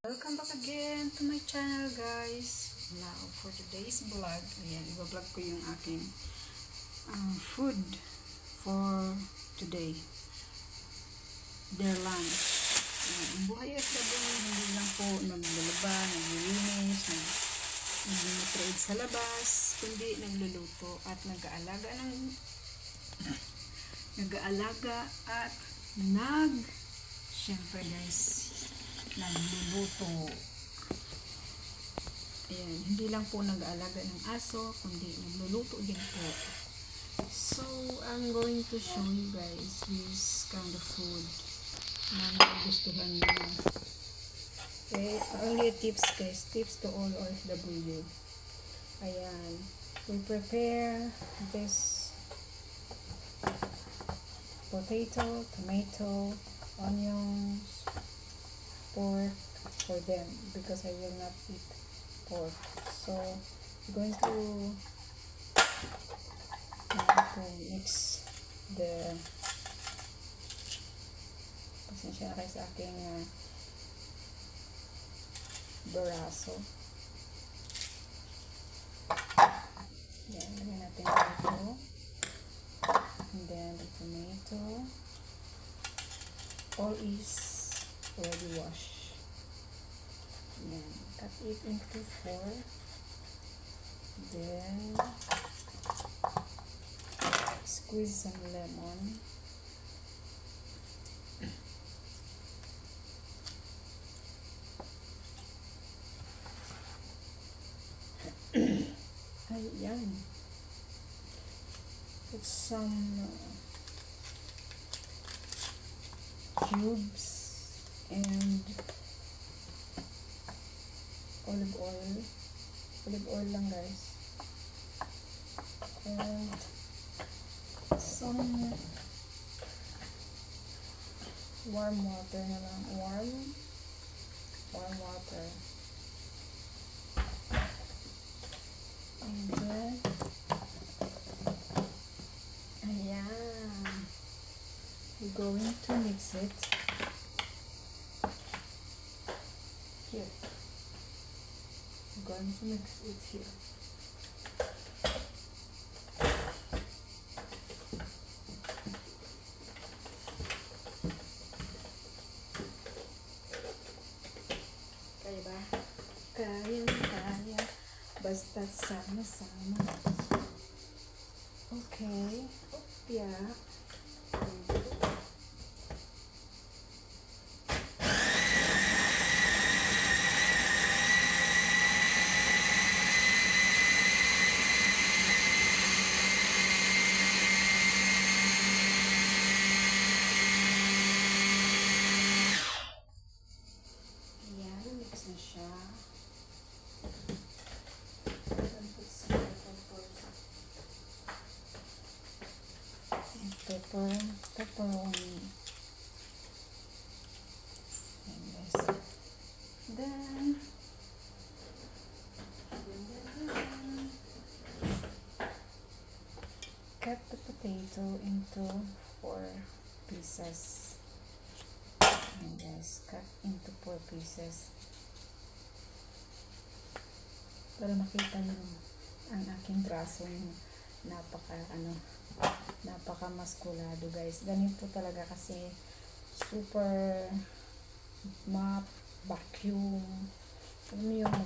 Welcome back again to my channel, guys. Now, for today's vlog, ayan, i-vlog ko yung aking food for today. Their lunch. Ayan, ang buhay at gabi, hindi lang po naglalaba, naglilinis, nag-trade sa labas, kundi nagluluto at nag-aalaga at syempre guys, nagluluto. Ayan, hindi lang po nag-aalaga ng aso, kundi nagluluto din po. So, I'm going to show you guys this kind of food na nagustuhan nyo. Okay, only tips guys, tips to all OFW. Ayan, we prepare this potato, tomato, onions, pork for them because I will not eat pork. So I'm going to mix the pasensya na kayo sa aking baraso. Yan, lagyan natin ito. And then the tomato. All is already washed. Then cut it into 4. Then squeeze some lemon. Ayan. Put some cubes and olive oil lang guys, and some warm water na lang, warm water, and then ayan, we're going to mix it here. Going to mix it here. Kaya ba? Kaya. Basta sama-sama. Okay. Yeah. Pepperoni. And this. Then cut the potato into 4 pieces. And guys, cut into 4 pieces para makita nyo ang aking braso, napaka maskulado guys. Ganito talaga kasi super mop, vacuum. Alam mo yung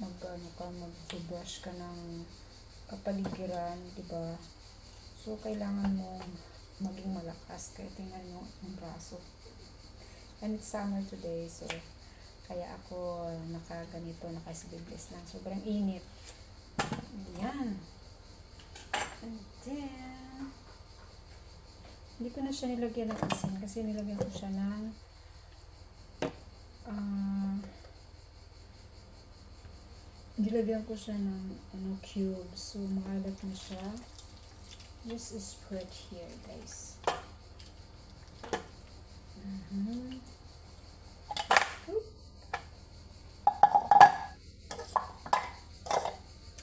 mag-brush ka ng kapaligiran, diba? So kailangan mo maging malakas. Kaya tingnan nyo ang braso. And it's summer today, so kaya ako nakaganito, naka-sleeveless lang. Sobrang init. Ayan. And then, hindi ko na siya nilagyan ng asin kasi nilagyan ko siya ng cubes. So, maalat na siya. This is spread here, guys.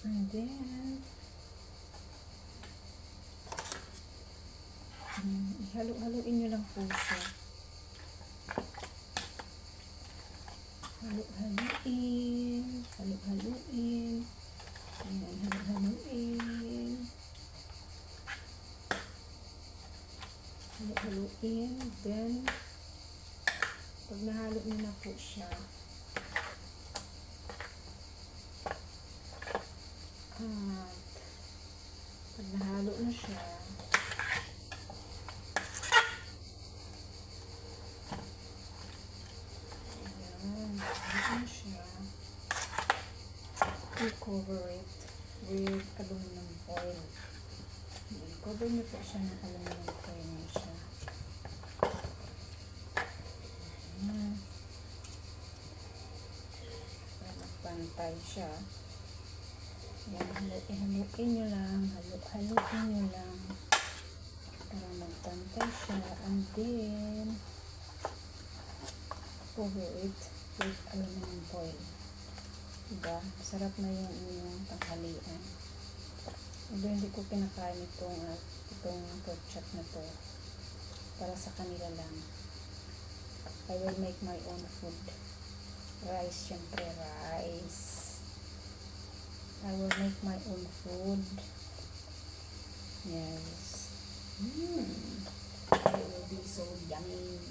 And then, ihalo-haloin nyo lang po siya. Halo-haluin. Halo-haluin. Ayan, halo-haluin. Halo-haluin. Then, pag nahalo nyo na po siya, at pag nahalo na siya, cover it with aluminum foil. Cover nyo po siya ng aluminum foil nyo siya. Para magpantay siya. Yan, haluin nyo lang. Haluin nyo lang. Para magpantay siya. And then, cover it with aluminum foil. Diba? Masarap na yung inyong tanghalian. Although hindi ko kinakain itong pork chop na to. Para sa kanila lang. I will make my own food. Rice, syempre rice. I will make my own food. Yes. It will be so yummy.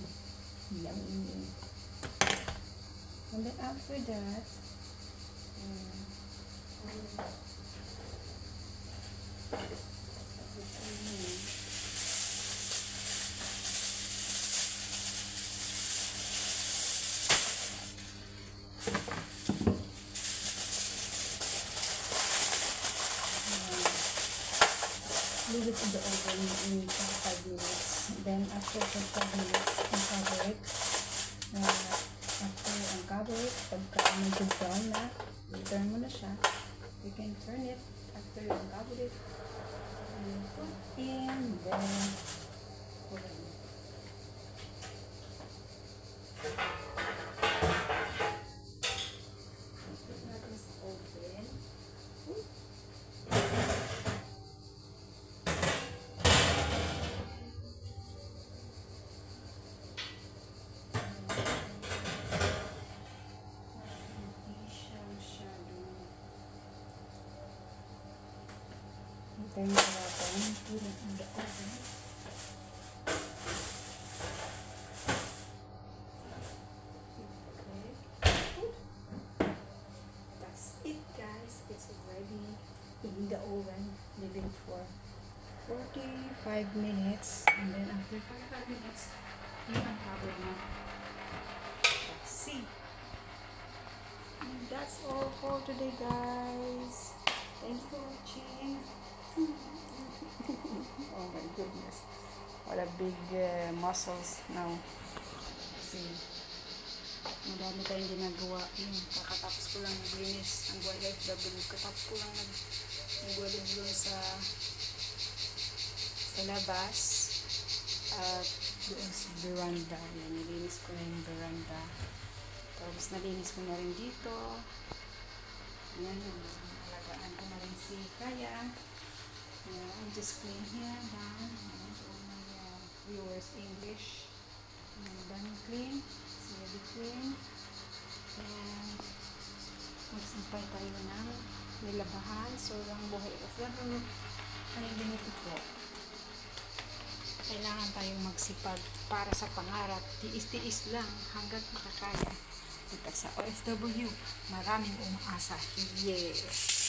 Yummy. And then after that, leave it in the oven in 5 minutes. Then after 5 minutes, uncover it. After uncover it, pagka medyo brown na, turn mo na siya. You can turn it after you uncover it. And put in, then put it in. That is open. Then you put it in the oven. Okay. That's it, guys. It's already in the oven. Leave it for 45 minutes. And then after 45 minutes, you uncover it. See. And that's all for today, guys. Thanks for watching. Oh my goodness, what a big muscles now. See, madami tayong ginagawa. Kakatapos ko lang naglinis ang YFW. Katapos ko lang nag-YFW sa labas at doon sa veranda. Nilinis ko na yung veranda. Tapos nalinis ko na rin dito. Ayan, alagaan ko na rin si Kaya. I just clean here down. So my viewers English. Done clean. It's already clean. And magsampay tayo ng nilabahan. So ang buhay OFW ay ganito po. Kailangan tayong magsipag para sa pangarap. Tiis-tiis lang hanggat makakaya. At sa OFW, maraming umaasa. Yes!